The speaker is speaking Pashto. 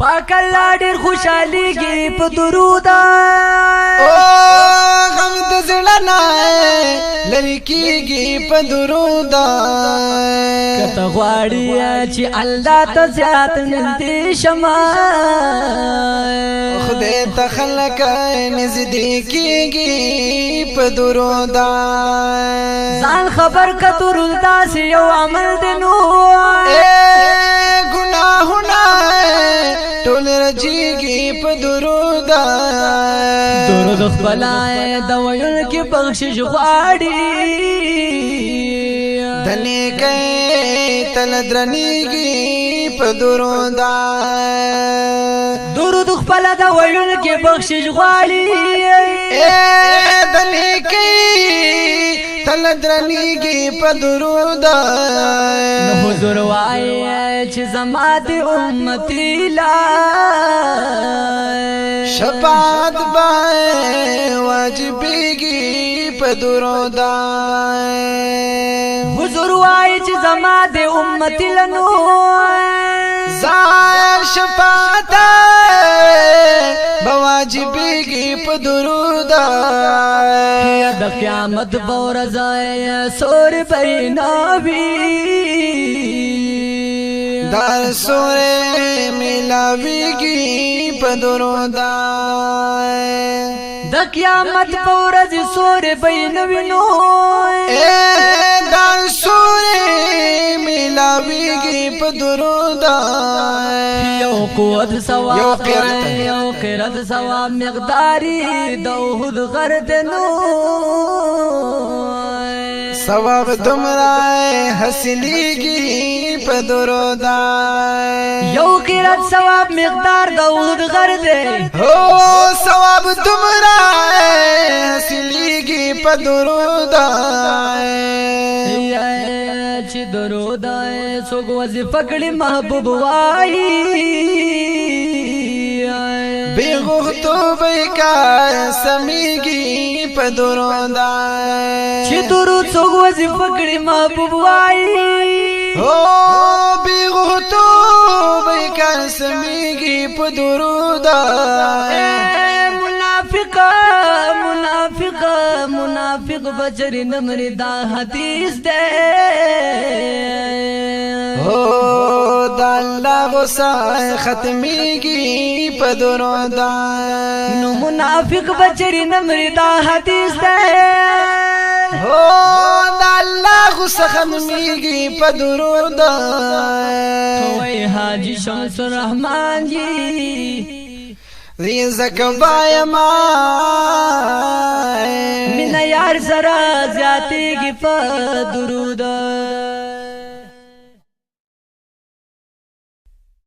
پاک الله ډېر خوشاليږي په درود او غم د زړه نه لری کیږي په درود کته غواړي چې الله ته زیات نږدې شمه خدای ته خلق نږدې کیږي په درود ځان خبر کتر داس یو عمل دی نو گناهونه ټول رجیږي په درود درود خپلای د ویل کې بخشش غواړي د نیکۍ تل درنیږي په درود درود خپل د ویل کې بخشش غواړي د نیکۍ تل درنیږي په درود نو حضور وایي چې زما د امتی لا شفاعت به واجبېږي په درود حضور وایي چې زما د امتی لنو زار شفاعت به واجبېږي په درود د قیامت بورځ سور بیناوي در سور ملاویږي په درود د قیامت بورځ سور بیناوي نو در سور ملاویږي په درود یو قوت ثواب یو قرت ثواب مقداری د احد غرد نو ثواب دمرا حاصلېږي په درود یو قرت ثواب مقدار د احد غرد هو ثواب دمرا حاصلېږي په درود چې درود څوک وظیفه کړي محبوب وایي بے غختو بے کا سمیگی پا دروندا چی درود څوک وظیفه کړي محبوب وایي او بے غختو بے کا سمیگی پا دروندا منافق بچر نمری دا حدیث دے او دا اللہ غصہ ختمیگی پا دروندا نو منافق بچر نمری دا حدیث دے او دا اللہ غصہ ختمیگی پا دروندا وی حاجی شمس الرحمن جی ریزک بایما من یار سرا زیاتی کی پا درود